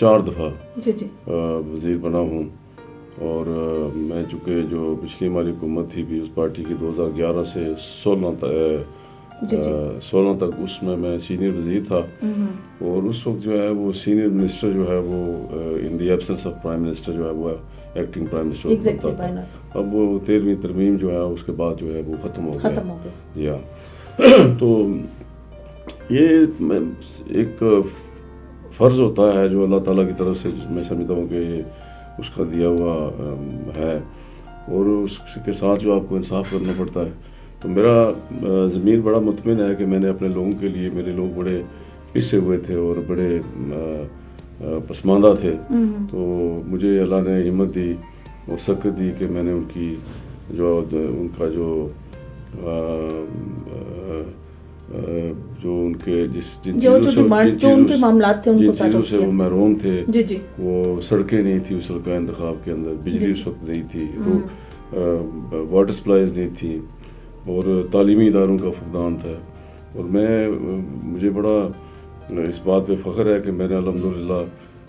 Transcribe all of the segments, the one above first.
4 دفعہ جی جی وزیر بنا ہوں، اور میں چونکہ جو پچھلی ہماری حکومت تھی بھی اس پارٹی کی 2011 سے 16 تک اس میں سینئر وزیر تھا، اور اس وقت جو ہے وہ سینئر منسٹر جو ہے وہ in the absence of prime minister جو ہے وہ ایکٹنگ پرائم منسٹر بنتا تھا. اب وہ 13ویں ترمیم جو ہے اس کے بعد جو ہے وہ ختم ہو گیا. جی ہاں. تو یہ ایک فرض ہوتا ہے جو اللہ تعالیٰ کی طرف سے، میں سمجھتا ہوں کہ یہ اس کا دیا ہوا ہے، اور اس کے ساتھ جو آپ کو انصاف کرنا پڑتا ہے. تو میرا ضمیر بڑا مطمئن ہے کہ میں نے اپنے لوگوں کے لیے، میرے لوگ بڑے پسے ہوئے تھے اور بڑے پسماندہ تھے، تو مجھے اللہ نے ہمت دی اور سکت دی کہ میں نے ان کی ان کا جو ان کے جن چیزوں سے وہ محروم تھے، وہ سڑکیں نہیں تھی اس وقت کا انتخاب کے اندر، بجلی اس وقت نہیں تھی، واٹر سپلائیز نہیں تھی، اور تعلیمی اداروں کا فقدان تھا. اور مجھے بڑا اس بات پہ فخر ہے کہ میں نے الحمدللہ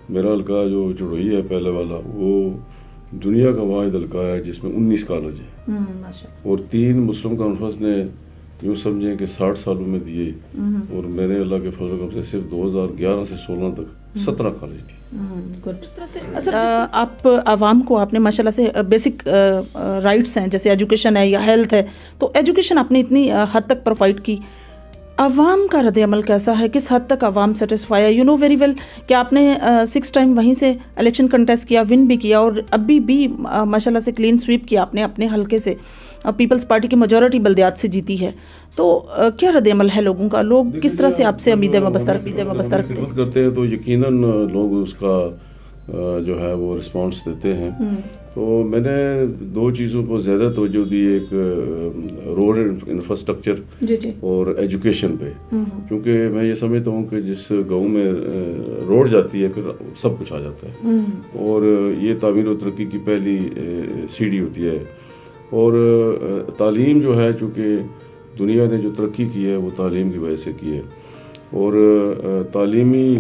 میرا حلقہ جو جڑوئی ہے پہلے والا، وہ دنیا کا واحد حلقہ ہے جس میں 19 کالج ہیں، اور 3 مسلم کانفرنس نے یوں سمجھیں کہ 60 سالوں میں دیے، اور میرے اللہ کے فضل و کرم سے صرف 2011 سے 16 تک 17 کالج تھی. آپ عوام کو، آپ نے ماشاء اللہ سے بیسک رائٹس ہیں جیسے ایجوکیشن ہے یا ہیلتھ ہے، تو ایجوکیشن آپ نے اتنی حد تک پرووائڈ کی. عوام کا رد عمل کیسا ہے؟ کس حد تک عوام سیٹسفائی ہے؟ یو نو ویری ویل کہ آپ نے 6 ٹائم وہیں سے الیکشن کنٹیسٹ کیا، ون بھی کیا، اور ابھی بھی ماشاء اللہ سے کلین سویپ کیا آپ نے اپنے حلقے سے. پیپلز پارٹی کی میجورٹی بلدیات سے جیتی ہے، تو کیا رد عمل ہے لوگوں کا؟ لوگ کس طرح سے آپ سے امیدیں وابستہ کرتے ہیں؟ تو یقیناً لوگ اس کا جو ہے وہ رسپانس دیتے ہیں. تو میں نے 2 چیزوں کو زیادہ توجہ دی، ایک روڈ انفراسٹرکچر اور ایجوکیشن پہ، کیونکہ میں یہ سمجھتا ہوں کہ جس گاؤں میں روڈ جاتی ہے پھر سب کچھ آ جاتا ہے، اور یہ تعمیر و ترقی کی پہلی سیڑھی ہوتی ہے. اور تعلیم جو ہے، چونکہ دنیا نے جو ترقی کی ہے وہ تعلیم کی وجہ سے کی ہے، اور تعلیمی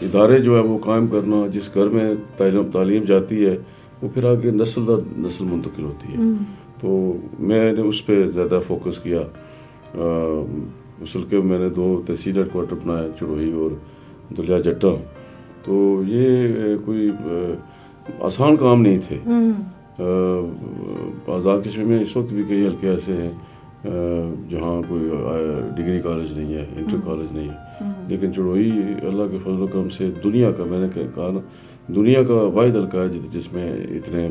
ادارے جو ہے وہ قائم کرنا، جس گھر میں تعلیم جاتی ہے وہ پھر آگے نسل در نسل منتقل ہوتی ہے. تو میں نے اس پہ زیادہ فوکس کیا. اس حلقے میں نے 2 تحصیل ہیڈ کوارٹر بنائے، چڑوئی اور دلیا جٹا. تو یہ کوئی آسان کام نہیں تھے. آزاد کشمیر میں اس وقت بھی کئی حلقے ایسے ہیں جہاں کوئی ڈگری کالج نہیں ہے، انٹر کالج نہیں ہے، لیکن چڑوئی اللہ کے فضل و کرم سے دنیا کا، میں نے کہا نا، دنیا کا واحد حلقہ ہے جس میں اتنے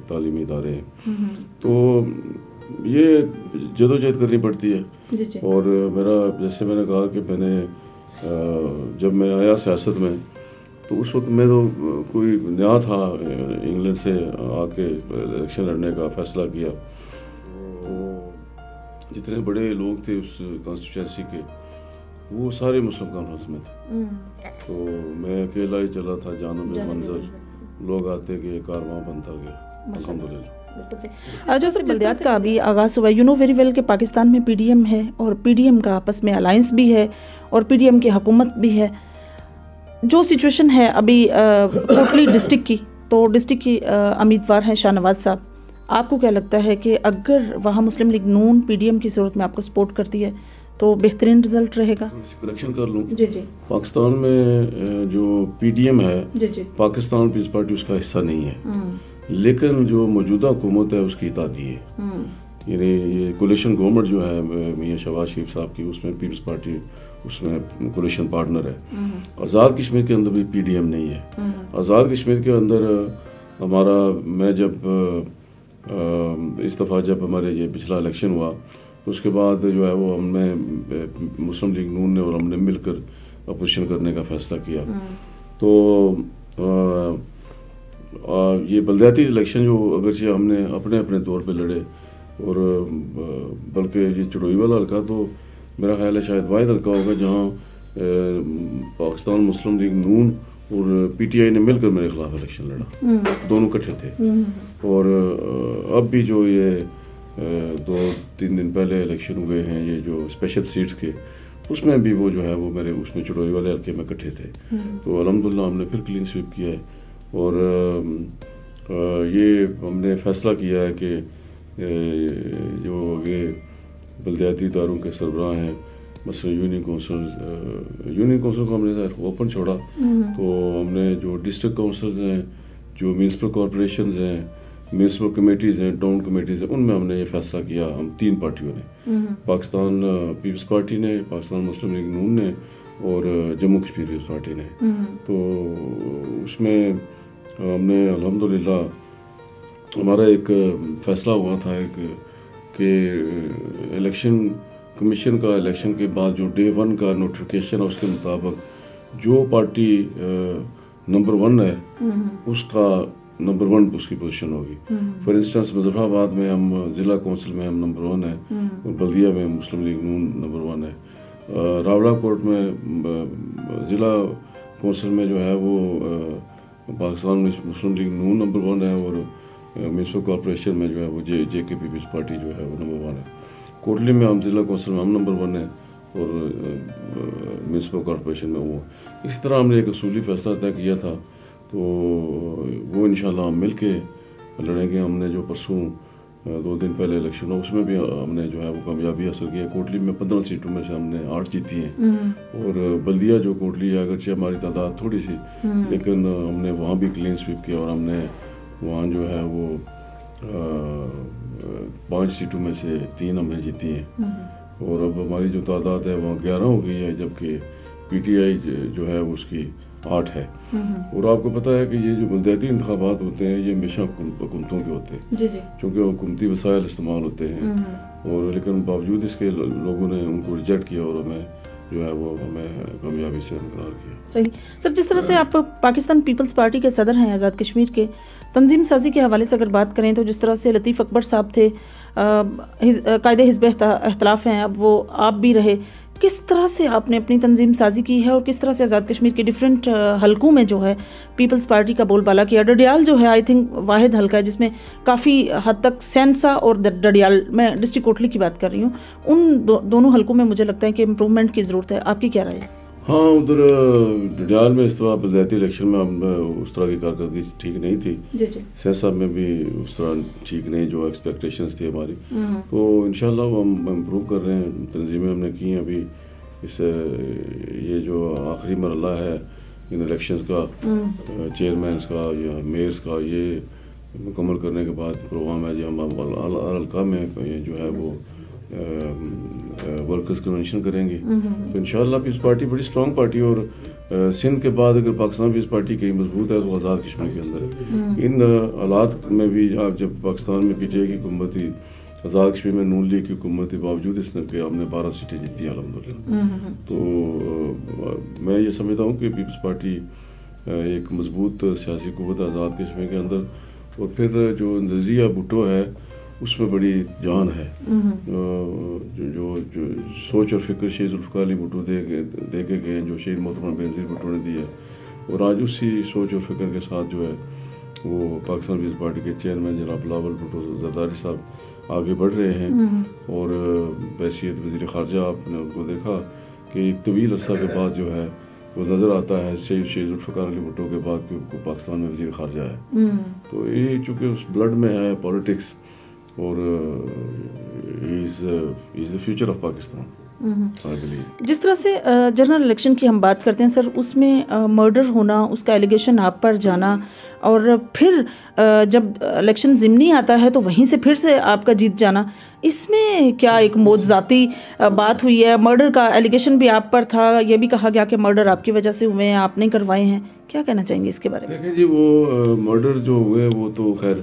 تعلیمی ادارے ہیں. تو یہ جدوجہد کرنی پڑتی ہے. اور میرا، جیسے میں نے کہا کہ میں نے جب میں آیا سیاست میں، تو اس وقت میں تو کوئی نیا تھا، انگلینڈ سے آ کے الیکشن لڑنے کا فیصلہ کیا. جتنے بڑے لوگ تھے اس کانسٹیچوئنسی کے، وہ سارے مسلم کانفرنس میں تھے. تو میں اکیلا ہی چلا تھا، جانب منظر لوگ آتے گئے، کارواں بنتا گیا، الحمدللہ. جو سر بلدیات کا ابھی آغاز ہوا، یو نو ویری ویل کہ پاکستان میں پی ڈی ایم ہے، اور پی ڈی ایم کا آپس میں الائنس بھی ہے، اور پی ڈی ایم کی حکومت بھی ہے. جو سچویشن ہے ابھی کوٹلی ڈسٹرکٹ کی، تو ڈسٹرکٹ کی امیدوار ہیں شاہ نواز صاحب. آپ کو کیا لگتا ہے کہ اگر وہاں مسلم لیگ نون پی ڈی ایم کی صورت میں آپ کو سپورٹ کرتی ہے تو بہترین رزلٹ رہے گا؟ کریکشن کر لوں. پاکستان میں جو پی ڈی ایم ہے، پاکستان پیپلز پارٹی اس کا حصہ نہیں ہے، لیکن جو موجودہ حکومت ہے اس کی اطاعتی ہے. یعنی یہ کولیشن گورنمنٹ جو ہے میاں شہباز شریف صاحب کی، اس میں پیپلز پارٹی اس میں کولیشن پارٹنر ہے. آزاد کشمیر کے اندر بھی پی ڈی ایم نہیں ہے. آزاد کشمیر کے اندر ہمارا، میں جب اس دفعہ جب ہمارے یہ پچھلا الیکشن ہوا، اس کے بعد جو ہے وہ ہم نے مسلم لیگ نون نے اور ہم نے مل کر اپوزیشن کرنے کا فیصلہ کیا. تو یہ بلدیاتی الیکشن جو اگرچہ ہم نے اپنے اپنے طور پہ لڑے، اور بلکہ یہ چڑوئی والا حلقہ تو میرا خیال ہے شاید واحد حلقہ ہوگا جہاں پاکستان مسلم لیگ نون اور پی ٹی آئی نے مل کر میرے خلاف الیکشن لڑا، دونوں اکٹھے تھے. اور اب بھی جو یہ 2-3 دن پہلے الیکشن ہوئے ہیں، یہ جو اسپیشل سیٹس کے، اس میں بھی وہ جو ہے وہ میرے اس میں چڑوئی والے حلقے میں اکٹھے تھے. تو الحمدللہ ہم نے پھر کلین سویپ کیا ہے, اور یہ ہم نے فیصلہ کیا ہے کہ جو یہ بلدیاتی اداروں کے سربراہ ہیں, مثلا یونین کونسل کو ہم نے اوپن چھوڑا, تو ہم نے جو ڈسٹرکٹ کونسلز ہیں, جو میونسپل کارپوریشنز ہیں, میونسپل کمیٹیز ہیں, ٹاؤن کمیٹیز ہیں, ان میں ہم نے یہ فیصلہ کیا, ہم 3 پارٹیوں نے, پاکستان پیپلز پارٹی نے, پاکستان مسلم لیگ نون نے, اور جموں کشمیر پیپلز پارٹی نے. تو اس میں ہم نے الحمدللہ ہمارا ایک فیصلہ ہوا تھا کہ الیکشن کمیشن کا الیکشن کے بعد جو ڈے 1 کا نوٹیفیکیشن ہے اس کے مطابق جو پارٹی نمبر 1 ہے اس کا نمبر 1 اس کی پوزیشن ہوگی. فار انسٹنس مظفر آباد میں ہم ضلع کونسل میں ہم نمبر 1 ہیں, اور بلدیہ میں مسلم لیگ نون نمبر 1 ہے. راولا کوٹ میں ضلع کونسل میں جو ہے وہ پاکستان مسلم لیگ نون نمبر 1 ہے, اور میونسپل کارپوریشن میں جو ہے وہ جے کے پیپلز پارٹی جو ہے وہ نمبر 1 ہے. کوٹلی میں ہم ضلع کونسل میں ہم نمبر 1 ہیں, اور میونسپل کارپوریشن میں وہ. اسی طرح ہم نے ایک اصولی فیصلہ طے کیا تھا, تو وہ انشاءاللہ ہم مل کے لڑیں گے. ہم نے جو پرسوں 2 دن پہلے الیکشن ہو اس میں بھی ہم نے جو ہے وہ کامیابی حاصل کی ہے. کوٹلی میں 15 سیٹوں میں سے ہم نے 8 جیتی ہیں, اور بلدیہ جو کوٹلی ہے اگرچہ ہماری تعداد تھوڑی سی, لیکن ہم نے وہاں بھی کلین سویپ کیا, اور ہم نے وہاں جو ہے وہ 5 سیٹوں میں سے 3 ہم نے جیتی ہیں, اور اب ہماری جو تعداد ہے وہاں 11 ہو گئی ہے, جبکہ پی ٹی آئی جو ہے اس کی 8 ہے. اور آپ کو پتہ ہے کہ یہ جو بلدیاتی انتخابات ہوتے ہیں یہ ہمیشہ حکومتوں کے ہوتے ہیں, چونکہ حکومتی وسائل استعمال ہوتے ہیں, اور لیکن باوجود اس کے لوگوں نے ان کو ریجیکٹ کیا, اور ہمیں جو ہے وہ ہمیں کامیابی سے انقرار کیا. صحیح. سب جس طرح سے آپ پاکستان پیپلز پارٹی کے صدر ہیں آزاد کشمیر کے, تنظیم سازی کے حوالے سے اگر بات کریں تو جس طرح سے لطیف اکبر صاحب تھے, قائد حزب اختلاف ہیں, اب وہ آپ بھی رہے, کس طرح سے آپ نے اپنی تنظیم سازی کی ہے, اور کس طرح سے آزاد کشمیر کے ڈیفرنٹ حلقوں میں جو ہے پیپلز پارٹی کا بول بالا کیا؟ ڈڈیال جو ہے آئی تھنک واحد حلقہ ہے جس میں کافی حد تک سینسا اور ڈڈیال, میں ڈسٹرکٹ کوٹلی کی بات کر رہی ہوں, ان دونوں حلقوں میں مجھے لگتا ہے کہ امپرومنٹ کی ضرورت ہے. آپ کی کیا رائے ہے؟ ہاں, ادھر ڈڈیال میں اس طرح بلدیاتی الیکشن میں اس طرح کی کارکردگی ٹھیک نہیں تھی. سیاست میں بھی اس طرح ٹھیک نہیں جو ایکسپیکٹیشنز تھی ہماری. تو انشاءاللہ وہ ہم امپروو کر رہے ہیں, تنظیمیں ہم نے کی ہیں. ابھی اس یہ جو آخری مرحلہ ہے ان الیکشنز کا, چیئرمینس کا یا میئرس کا, یہ مکمل کرنے کے بعد پروگرام ہے جو ہم حلقہ میں یہ جو ہے وہ ورکرز کنونشن کریں گے. تو انشاءاللہ پیپلز پارٹی بڑی اسٹرانگ پارٹی, اور سندھ کے بعد اگر پاکستان پیپلز پارٹی کہیں مضبوط ہے تو آزاد کشمیر کے اندر ہے. ان حالات میں بھی جب پاکستان میں پی ٹی آئی کی حکومت تھی, آزاد کشمیر میں نون لیگ کی حکومت تھی, باوجود اس نے کہ ہم نے 12 سیٹیں جیتی ہیں الحمدللہ. تو میں یہ سمجھتا ہوں کہ پیپلز پارٹی ایک مضبوط سیاسی قوت ہے آزاد کشمیر کے اندر. اور پھر جو نظریہ بھٹو ہے اس میں بڑی جان ہے, جو سوچ اور فکر شہید ذوالفقار علی بھٹو دے کے گئے, جو شہید محترمہ بینظیر بھٹو نے دی ہے, اور آج اسی سوچ اور فکر کے ساتھ جو ہے وہ پاکستان پیپلز پارٹی کے چیئرمین جناب بلاول بھٹو زرداری صاحب آگے بڑھ رہے ہیں. اور بحیثیت وزیر خارجہ آپ نے ان کو دیکھا کہ ایک طویل عرصہ کے بعد جو ہے وہ نظر آتا ہے شہید ذوالفقار علی بھٹو کے بعد کہ پاکستان میں وزیر خارجہ ہے. تو یہ چونکہ اس بلڈ میں ہے پالیٹکس, اور از دا فیوچر آف پاکستان. جس طرح سے جنرل الیکشن کی ہم بات کرتے ہیں سر, اس میں مرڈر ہونا, اس کا ایلیگیشن آپ پر جانا, اور پھر جب الیکشن ضمنی آتا ہے تو وہیں سے پھر سے آپ کا جیت جانا, اس میں کیا ایک معجزاتی بات ہوئی ہے؟ مرڈر کا ایلیگیشن بھی آپ پر تھا, یہ بھی کہا گیا کہ مرڈر آپ کی وجہ سے ہوئے ہیں, آپ نے کروائے ہیں, کیا کہنا چاہیں گے اس کے بارے میں؟ دیکھیں جی, وہ مرڈر جو ہوئے وہ تو خیر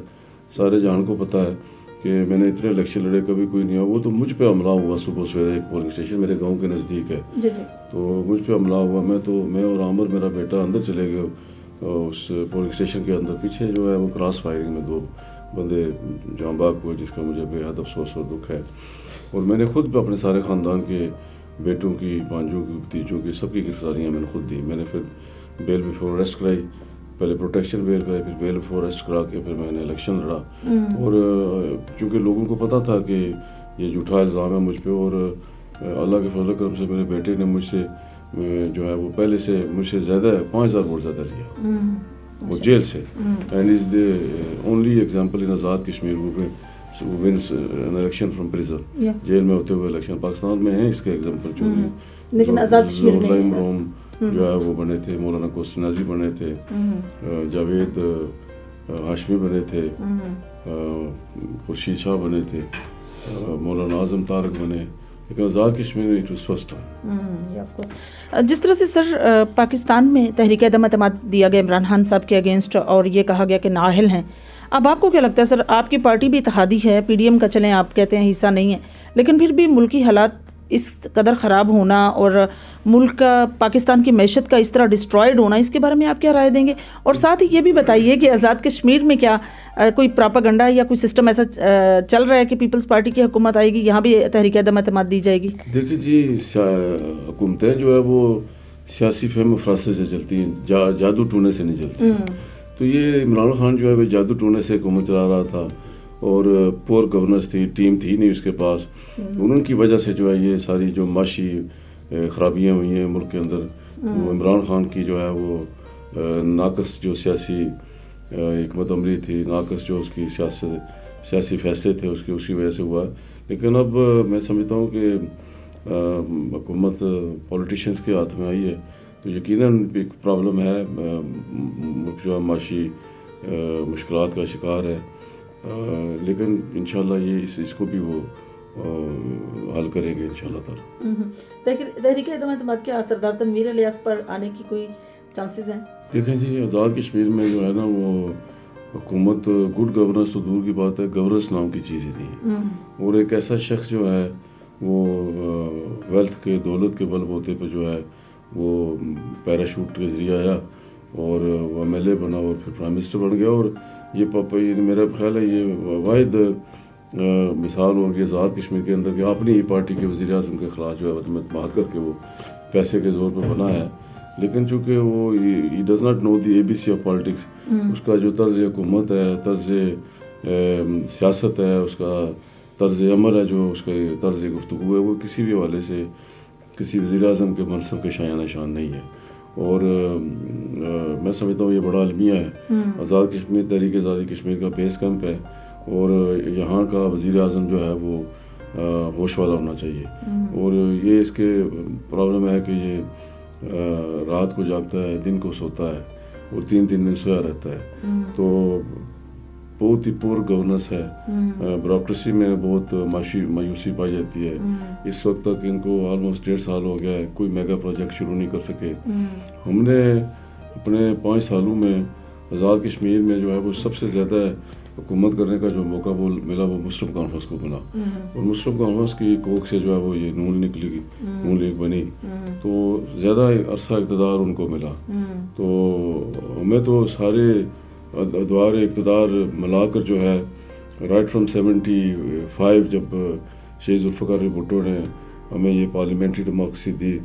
سارے جان کو پتہ ہے کہ میں نے اتنے الیکشن لڑے کبھی کوئی نہیں ہوا. وہ تو مجھ پہ حملہ ہوا صبح سویرے, ایک پولنگ اسٹیشن میرے گاؤں کے نزدیک ہے, تو مجھ پہ حملہ ہوا. میں اور عامر میرا بیٹا اندر چلے گئے اس پولنگ اسٹیشن کے اندر. پیچھے جو ہے وہ کراس فائرنگ میں 2 بندے جاں بحق ہوئے, جس کا مجھے بے حد افسوس اور دکھ ہے. اور میں نے خود اپنے سارے خاندان کے بیٹوں کی, بانجوں کی, بھتیجوں کی, سب کی گرفتاریاں میں نے خود دی. میں نے پھر بیل بفور اریسٹ کرائی, پہلے پروٹیکشن بیل کرائی, پھر بیل بفور اریسٹ کرا کے پھر میں نے الیکشن لڑا. اور چونکہ لوگوں کو پتہ تھا کہ یہ جھوٹا الزام ہے مجھ پہ, اور اللہ کے فضل و کرم سے میرے بیٹے نے مجھ سے جو ہے وہ پہلے سے مجھ سے زیادہ 5000 ووٹ زیادہ لیا وہ جیل سے. And is the only example in Azad Kashmir who wins an election from prison. Jail میں ہوتے ہوئے الیکشن. پاکستان میں ہیں اس کے ایگزامپل جو لیکن آزاد کشمیر میں عمران جو ہے وہ بنے تھے, مولانا کوثر نازی بنے تھے, جاوید ہاشمی بنے تھے, خورشید شاہ بنے تھے, مولانا اعظم طارق بنے, لیکن آزاد کشمیر میں اٹ واز فرسٹ ٹائم. جس طرح سے سر پاکستان میں تحریک عدم اعتماد دیا گیا عمران خان صاحب کے اگینسٹ اور یہ کہا گیا کہ نااہل ہیں, اب آپ کو کیا لگتا ہے سر, آپ کی پارٹی بھی اتحادی ہے, پی ڈی ایم کا چلیں آپ کہتے ہیں حصہ نہیں ہے, لیکن پھر بھی ملکی حالات اس قدر خراب ہونا اور ملک کا پاکستان کی معیشت کا اس طرح ڈسٹرائڈ ہونا, اس کے بارے میں آپ کیا رائے دیں گے؟ اور ساتھ ہی یہ بھی بتائیے کہ آزاد کشمیر میں کیا کوئی پراپاگنڈا یا کوئی سسٹم ایسا چل رہا ہے کہ پیپلز پارٹی کی حکومت آئے گی, یہاں بھی تحریک عدم اعتماد دی جائے گی؟ دیکھیے جی, حکومتیں جو ہے وہ سیاسی فہم و فراست سے چلتی ہیں, جادو ٹونے سے نہیں چلتی. تو یہ عمران خان جو ہے وہ جادو ٹونے سے حکومت چلا رہا تھا اور پور گورننس تھی, ٹیم تھی نہیں اس کے پاس. ان کی وجہ سے جو ہے یہ ساری جو معاشی خرابیاں ہوئی ہیں ملک کے اندر, وہ عمران خان کی جو ہے وہ ناقص جو سیاسی حکمت عملی تھی, ناقص جو اس کی سیاسی فیصلے تھے اس کی وجہ سے ہوا. لیکن اب میں سمجھتا ہوں کہ حکومت پولیٹیشینس کے ہاتھ میں آئی ہے تو یقیناً ایک پرابلم ہے, ملک جو ہے معاشی مشکلات کا شکار ہے, لیکن انشاءاللہ یہ اس کو بھی وہ حل کریں گے انشاءاللہ تعالی. تحریک عدم اعتماد کے اثردار تنویر الیاس پر آنے کی کوئی چانسز ہیں؟ دیکھیں جی, آزاد کشمیر میں جو ہے نا وہ حکومت گڈ گورننس تو دور کی بات ہے, گورننس نام کی چیز ہی نہیں ہے. اور ایک ایسا شخص جو ہے وہ ویلتھ کے دولت کے بل بوتے پہ جو ہے وہ پیراشوٹ کے ذریعے آیا اور وہ ایم ایل اے بنا اور پھر پرائم منسٹر بن گیا. اور یہ میرا خیال ہے یہ واحد مثال ہوگی آزاد کشمیر کے اندر کہ اپنی ہی پارٹی کے وزیر اعظم کے خلاف جو ہے اعتماد کر کے وہ پیسے کے زور پہ بنا ہے. لیکن چونکہ وہ ہی does not know the ABC of politics, اس کا جو طرز حکومت ہے, طرز سیاست ہے, اس کا طرز عمل ہے, جو اس کا طرز گفتگو ہے, وہ کسی بھی حوالے سے کسی وزیر اعظم کے منصب کے شایان نشان نہیں ہے. اور میں سمجھتا ہوں یہ بڑا المیہ ہے. آزاد کشمیر تحریک آزادی کشمیر کا بیس کیمپ ہے اور یہاں کا وزیر اعظم جو ہے وہ ہوش والا ہونا چاہیے. اور یہ اس کے پرابلم ہے کہ یہ رات کو جاگتا ہے, دن کو سوتا ہے اور 3 دن سویا رہتا ہے. تو بہت ہی پور گورننس ہے, بیوروکریسی میں بہت مایوسی پائی جاتی ہے. اس وقت تک ان کو آلموسٹ 1.5 سال ہو گیا ہے, کوئی میگا پروجیکٹ شروع نہیں کر سکے. ہم نے اپنے 5 سالوں میں آزاد کشمیر میں جو ہے وہ سب سے زیادہ حکومت کرنے کا جو موقع وہ ملا وہ مسلم کانفرنس کو ملا. اور مسلم کانفرنس کی کوک سے جو ہے وہ یہ نون نکلی, نون لیگ بنی, تو زیادہ عرصہ اقتدار ان کو ملا. تو ہمیں تو سارے ادوار اقتدار ملا کر جو ہے رائٹ فرام 75 جب شہید ذوالفقار علی بھٹو نے ہمیں یہ پارلیمنٹری ڈیموکریسی دی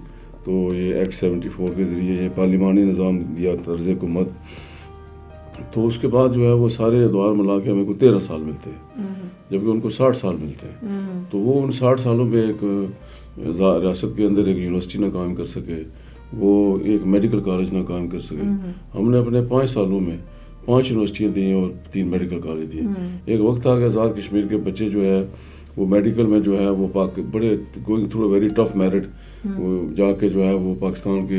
تو یہ ایکٹ 74 کے ذریعے یہ پارلیمانی نظام دیا, طرز حکومت. تو اس کے بعد جو ہے وہ سارے ادوار ملا کے ہمیں کو 13 سال ملتے ہیں, جبکہ ان کو 60 سال ملتے ہیں. تو وہ ان 60 سالوں میں ایک ریاست کے اندر ایک یونیورسٹی نہ قائم کر سکے, وہ ایک میڈیکل کالج نہ قائم کر سکے. ہم نے اپنے 5 سالوں میں 5 یونیورسٹیاں دی اور 3 میڈیکل کالج دیے. ایک وقت تھا کہ آزاد کشمیر کے بچے جو ہے وہ میڈیکل میں جو ہے وہ بڑے going through very tough merit جا کے جو ہے وہ پاکستان کے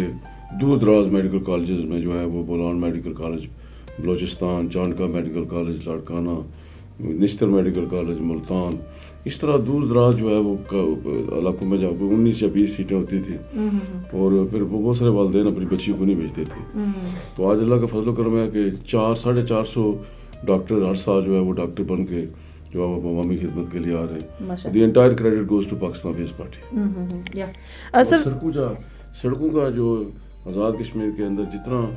دور دراز میڈیکل کالجز میں جو ہے وہ Bolan medical college Balochistan, Chandka medical college Larkana, Nishtar medical college Multan, اس طرح دور دراز جو ہے وہ علاقوں میں جا 19 یا 20 سیٹیں ہوتی تھی. اور پھر وہ بہت سارے والدین اپنی بچیوں کو نہیں بھیجتے تھے. تو آج اللہ کا فضل و کرم ہے کہ 400-450 ڈاکٹر ہر سال جو ہے وہ ڈاکٹر بن کے جو ہے وہ عوامی خدمت کے لیے آ رہے ہیں. The entire credit goes to Pakistan Peoples Party. سڑکوں کا جو آزاد کشمیر کے اندر جتنا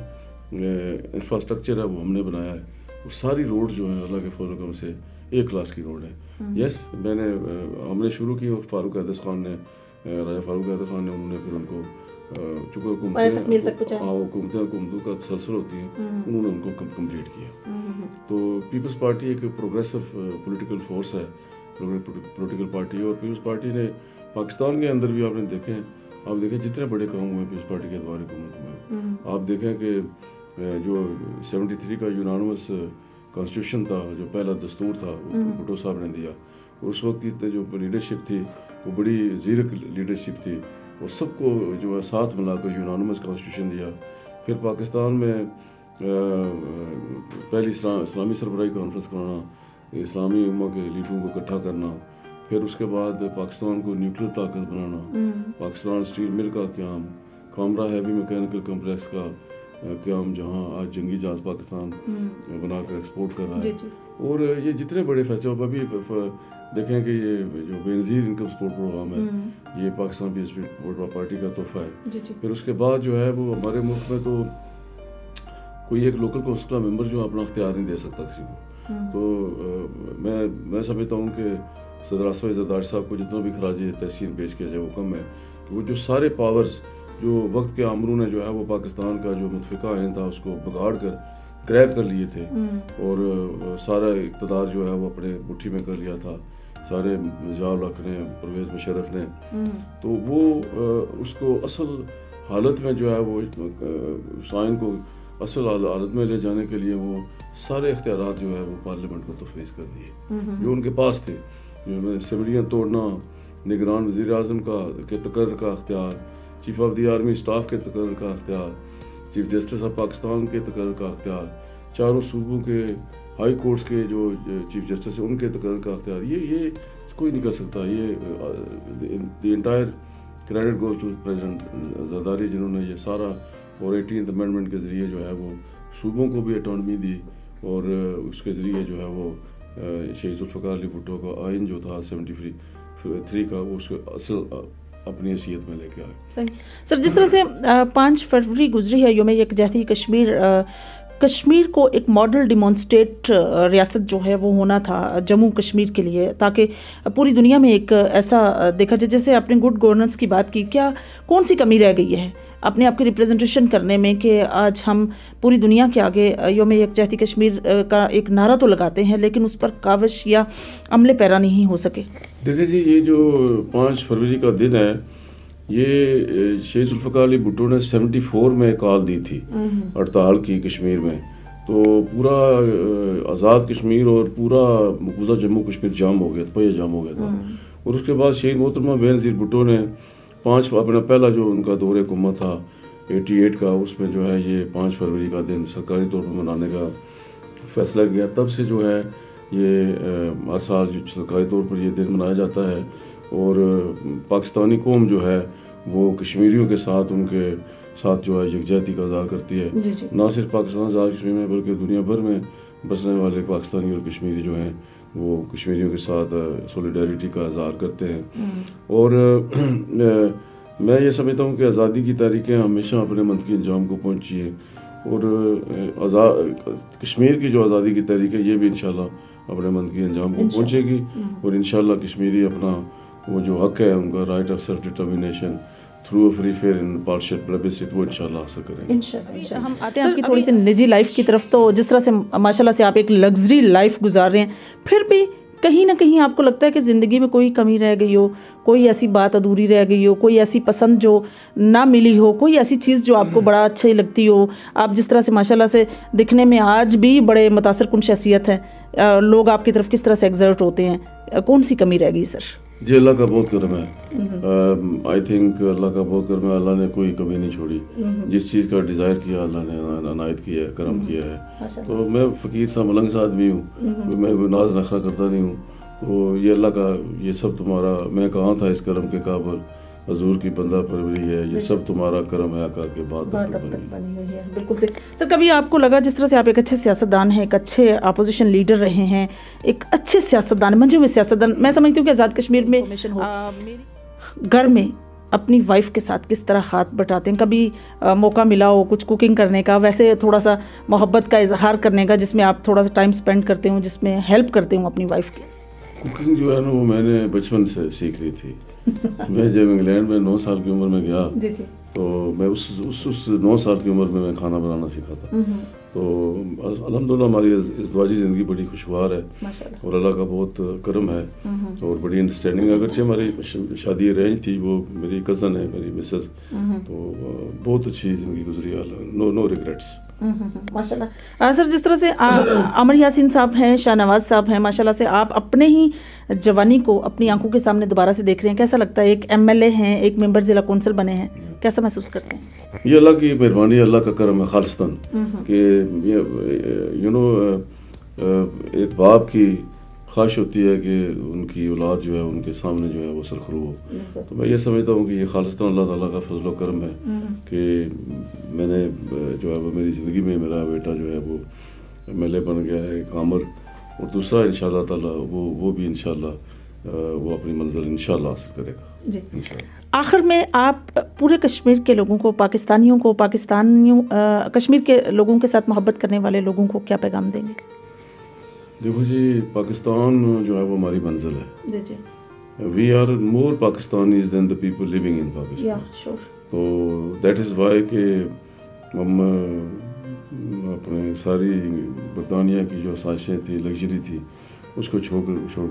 انفراسٹرکچر ہے وہ ہم نے بنایا ہے, وہ ساری روڈ جو ہیں اللہ کے فضل و کرم سے A کلاس کی روڈ ہے. یس, ہم نے شروع کی اور فاروق احدث خان نے, راجہ فاروق احدث خان نے, انہوں نے پھر ان کو چونکہ حکومتوں کا تسلسل ہوتی ہیں, انہوں نے ان کو کمپلیٹ کیا. تو پیپلز پارٹی ایک پروگریسو پولیٹیکل فورس ہے, پولیٹیکل پارٹی, اور پیپلز پارٹی نے پاکستان کے اندر بھی آپ نے دیکھیں جتنے بڑے کام ہوئے پیپلز پارٹی کے دور حکومت میں، آپ دیکھیں کہ جو 73 کا یونانیمس کانسٹیٹیوشن تھا، جو پہلا دستور تھا وہ بھٹو صاحب نے دیا، اس وقت کی جو لیڈرشپ تھی وہ بڑی زیرک لیڈرشپ تھی، اور سب کو جو ہے ساتھ ملا کر یونانیمس کانسٹیٹیوشن دیا۔ پھر پاکستان میں پہلی اسلامی سربراہی کانفرنس کرانا، اسلامی امہ کے لیڈروں کو اکٹھا کرنا، پھر اس کے بعد پاکستان کو نیوکلیر طاقت بنانا، پاکستان اسٹیل مل کا قیام، کامرا ہیوی میکینیکل کمپلیکس کا قیام، جہاں آج جنگی جہاز پاکستان بنا کر ایکسپورٹ کر رہا ہے، اور یہ جتنے بڑے فیصلے ابھی دیکھیں کہ یہ جو بے نظیر انکم سپورٹ پروگرام ہے، یہ پاکستان پیپلز پارٹی کا تحفہ ہے۔ پھر اس کے بعد جو ہے وہ ہمارے ملک میں تو کوئی ایک لوکل کونسل کا ممبر جو اپنا اختیار نہیں دے سکتا کسی کو، تو میں سمجھتا ہوں کہ صدر آصف علی زرداری صاحب کو جتنا بھی خراج تحسین پیش کیا جائے وہ کم ہے، کہ وہ جو سارے پاورز جو وقت کے آمروں نے جو ہے وہ پاکستان کا جو متفقہ عین تھا اس کو بگاڑ کر گریب کر لیے تھے، اور سارا اقتدار جو ہے وہ اپنے مٹھی میں کر لیا تھا سارے ضیاء الحق نے، پرویز مشرف نے، تو وہ اس کو اصل حالت میں جو ہے وہ سائن کو اصل حالت میں لے جانے کے لیے وہ سارے اختیارات جو ہے وہ پارلیمنٹ کو تفویض کر دیے جو ان کے پاس تھے، جو اسمبلیاں توڑنا، نگران وزیر اعظم کے تقرر کا اختیار، chief of the army staff کے تقرر کا اختیار، چیف جسٹس آف پاکستان کے تقرر کا اختیار، چاروں صوبوں کے ہائی کورٹس کے جو چیف جسٹس ہیں ان کے تقرر کا اختیار، یہ کوئی نہیں کر سکتا، یہ the entire credit goes to president Zardari, جنہوں نے یہ سارا، اور 18th امینڈمنٹ کے ذریعے جو ہے وہ صوبوں کو بھی اٹانومی دی، اور اس کے ذریعے جو ہے وہ شہید ذوالفقار علی بھٹو کا آئین جو تھا 73 کا، وہ اس کے اصل اپنی حیثیت میں لے کے آئے۔ صحیح سر، جس طرح سے 5 فروری گزری ہے یوم یکجہتی کشمیر کو ایک ماڈل ڈیمانسٹریٹ ریاست جو ہے وہ ہونا تھا جموں کشمیر کے لیے، تاکہ پوری دنیا میں ایک ایسا دیکھا جائے، جیسے آپ نے گڈ گورننس کی بات کی، کیا کون سی کمی رہ گئی ہے اپنے آپ کی ریپریزنٹیشن کرنے میں کہ آج ہم پوری دنیا کے آگے یوم یکجہتی کشمیر کا ایک نعرہ تو لگاتے ہیں لیکن اس پر کاوش یا عمل پیرا نہیں ہو سکے؟ دیکھیں جی، یہ جو 5 فروری کا دن ہے، یہ شہید ذوالفقار علی بھٹو نے 74 میں کال دی تھی ہڑتال کی کشمیر میں، تو پورا آزاد کشمیر اور پورا مقبوضہ جموں کشمیر جام ہو گیا تھا، پہیہ جام ہو گیا تھا، اور اس کے بعد شہید محترمہ بے نظیر بھٹو نے اپنا پہلا جو ان کا دور حکومت تھا 88 کا، اس میں جو ہے یہ 5 فروری کا دن سرکاری طور پر منانے کا فیصلہ کیا۔ تب سے جو ہے یہ ہر سال سرکاری طور پر یہ دن منایا جاتا ہے، اور پاکستانی قوم جو ہے وہ کشمیریوں کے ساتھ، ان کے ساتھ جو ہے یکجہتی کا اظہار کرتی ہے، نہ صرف پاکستان آزاد کشمیر میں بلکہ دنیا بھر میں بسنے والے پاکستانی اور کشمیری جو ہیں وہ کشمیریوں کے ساتھ سولیڈیرٹی کا اظہار کرتے ہیں۔ اور میں یہ سمجھتا ہوں کہ آزادی کی تحریکیں ہمیشہ اپنے منطقی انجام کو پہنچی ہے، اور کشمیر کی جو آزادی کی تحریک ہے یہ بھی انشاءاللہ اپنے منطقی انجام کو پہنچے گی، اور انشاءاللہ کشمیری اپنا وہ جو حق ہے ان کا right of self determination through free fair impartial plebiscite وہ انشاءاللہ حاصل کریں گے۔ انشاءاللہ ہم آتے ہیں آپ کی تھوڑی سی نجی لائف کی طرف، تو جس طرح سے ماشاءاللہ سے آپ ایک لگژری لائف گزار رہے ہیں، پھر بھی کہیں نہ کہیں آپ کو لگتا ہے کہ زندگی میں کوئی کمی رہ گئی ہو، کوئی ایسی بات ادھوری رہ گئی ہو، کوئی ایسی پسند جو نہ ملی ہو، کوئی ایسی چیز جو آپ کو بڑا اچھی لگتی ہو؟ آپ جس طرح سے ماشاءاللہ سے دکھنے میں آج بھی بڑے متاثر کن شخصیت ہے، لوگ آپ کی طرف کس طرح سے ایگزرٹ ہوتے ہیں، کون سی کمی رہ گئی سر؟ جی اللہ کا بہت کرم ہے، آئی تھنک اللہ کا بہت کرم ہے، اللہ نے کوئی کمی نہیں چھوڑی، جس چیز کا ڈیزائر کیا اللہ نے عنایت کیا ہے، کرم کیا ہے۔ تو میں فقیر سا ملنگ سا آدمی ہوں، میں ناز نخرہ کرتا نہیں ہوں، تو یہ اللہ کا، یہ سب تمہارا، میں کہاں تھا اس کرم کے قابل، حضور کی بندہ پروری ہے، یہ سب تمہارا کرم ہے آقا کے بعد بنی ہوئی ہے۔ بالکل صحیح سر، کبھی آپ کو لگا جس طرح سے آپ ایک اچھے سیاستدان ہیں، ایک اچھے اپوزیشن لیڈر رہے ہیں، ایک اچھے سیاستدان، منجے ہوئے سیاستدان، میں سمجھتی ہوں کہ آزاد کشمیر میں گھر میں اپنی وائف کے ساتھ کس طرح ہاتھ بٹاتے ہیں؟ کبھی موقع ملا ہو کچھ کوکنگ کرنے کا، ویسے تھوڑا سا محبت کا اظہار کرنے کا، جس میں آپ تھوڑا سا ٹائم سپینڈ کرتے ہوں، جس میں ہیلپ کرتے ہوں اپنی وائف کی؟ کوکنگ جو ہے نا وہ میں نے بچپن سے سیکھ لی تھی۔ میں جب انگلینڈ میں 9 سال کی عمر میں گیا تو میں اس 9 سال کی عمر میں کھانا بنانا سیکھا تھا. تو الحمدللہ ہماری ازدواجی زندگی بڑی خوشگوار ہے اور اللہ کا بہت کرم ہے اور بڑی انڈرسٹینڈنگ. اگرچہ ہماری شادی ارینج تھی, وہ میری کزن ہے, میری مسز, تو بہت اچھی زندگی گزری, نو ریگریٹس. ماشاء اللہ. سر, جس طرح سے عامر یاسین صاحب ہیں, شاہ نواز صاحب ہیں, ماشاء اللہ سے آپ اپنے ہی جوانی کو اپنی آنکھوں کے سامنے دوبارہ سے دیکھ رہے ہیں, کیسا لگتا ہے؟ ایک MLA ہیں, ایک ممبر ضلع کونسل بنے ہیں, کیسا محسوس کرتے ہیں؟ یہ اللہ کی مہربانی, اللہ کا کرم ہے خالصتاً کہ ایک باپ کی خواہش ہوتی ہے کہ ان کی اولاد جو ہے ان کے سامنے جو ہے وہ سرخرو ہو. تو میں یہ سمجھتا ہوں کہ یہ خالصتاً اللہ تعالیٰ کا فضل و کرم ہے کہ میں نے جو ہے وہ میری زندگی میں میرا بیٹا جو ہے وہ MLA بن گیا ہے, ایک عامر, اور دوسرا انشاءاللہ تعالیٰ وہ بھی انشاءاللہ وہ اپنی منزل انشاءاللہ حاصل کرے گا. جی, آخر میں آپ پورے کشمیر کے لوگوں کو, پاکستانیوں کو, کشمیر کے لوگوں کے ساتھ محبت کرنے والے لوگوں کو کیا پیغام دیں گے؟ دیکھو جی, پاکستان جو ہے وہ ہماری منزل ہے. جی جی. We are more Pakistanis than the people living in Pakistan. تو دیٹ از وائی کہ ہم اپنے ساری برطانیہ کی جو سازشیں تھیں, لگژری تھی, اس کو چھوڑ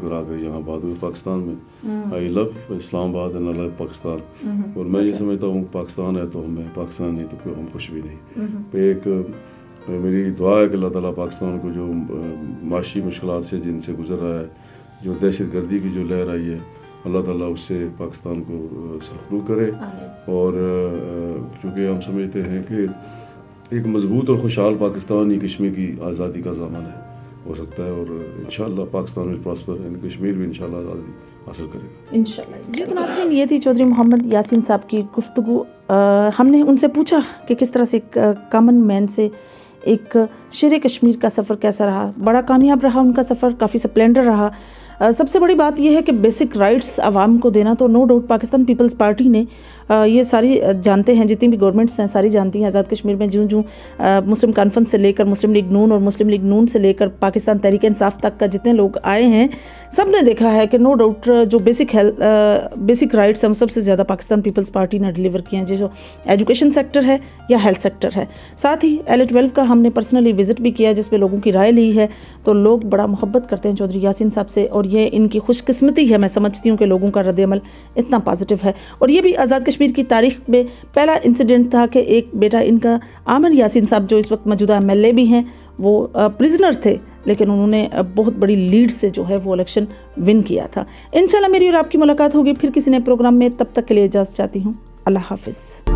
کر آ گئے یہاں بعد میں پاکستان میں. آئی لو اسلام آباد اینڈ آئی لو پاکستان. اور میں یہ سمجھتا ہوں پاکستان ہے تو ہمیں, پاکستان نہیں تو کوئی ہم کچھ بھی نہیں. ایک میری دعا ہے کہ اللہ تعالیٰ پاکستان کو جو معاشی مشکلات سے جن سے گزر رہا ہے, جو دہشت گردی کی جو لہر آئی ہے, اللہ تعالیٰ اس سے پاکستان کو سرخرو کرے. اور چونکہ ہم سمجھتے ہیں کہ ایک مضبوط اور خوشحال پاکستان ہی کشمیر کی آزادی کا ضامن ہے, ہو سکتا ہے, اور انشاءاللہ پاکستان ول پراسپر, یعنی کشمیر بھی انشاءاللہ آزادی حاصل کرے گا انشاءاللہ. جی, تو ناظرین, یہ تھی چودھری محمد یاسین صاحب کی گفتگو. ہم نے ان سے پوچھا کہ کس طرح سے ایک کامن مین سے ایک شیر کشمیر کا سفر کیسا رہا. بڑا کامیاب رہا ان کا سفر, کافی سپلینڈر رہا. سب سے بڑی بات یہ ہے کہ بیسک رائٹس عوام کو دینا, تو نو ڈاؤٹ پاکستان پیپلز پارٹی نے یہ ساری جانتے ہیں, جتنی بھی گورنمنٹس ہیں ساری جانتی ہیں. آزاد کشمیر میں جو مسلم کانفرنس سے لے کر مسلم لیگ نون اور مسلم لیگ نون سے لے کر پاکستان تحریک انصاف تک کا جتنے لوگ آئے ہیں, سب نے دیکھا ہے کہ نو ڈاؤٹ جو بیسک رائٹس ہم سب سے زیادہ پاکستان پیپلز پارٹی نے ڈیلیور کیے ہیں, جو ایجوکیشن سیکٹر ہے یا ہیلتھ سیکٹر ہے. ساتھ ہی LA-12 کا ہم نے پرسنلی وزٹ بھی کیا, جس پہ لوگوں کی رائے لی ہے. تو لوگ بڑا محبت کرتے ہیں چودھری یاسین صاحب سے, اور یہ ان کی خوش قسمتی ہے, میں سمجھتی ہوں کہ لوگوں کا رد عمل اتنا پازیٹیو ہے. اور یہ بھی آزاد کشمیر کی تاریخ میں پہلا انسیڈنٹ تھا کہ ایک بیٹا ان کا عامر یاسین صاحب, جو اس وقت موجودہ MLA بھی ہیں, وہ پرزنر تھے, لیکن انہوں نے بہت بڑی لیڈ سے جو ہے وہ الیکشن ون کیا تھا. انشاءاللہ میری اور آپ کی ملاقات ہوگی پھر کسی نئے پروگرام میں. تب تک کے لیے اجازت چاہتی ہوں. اللہ حافظ.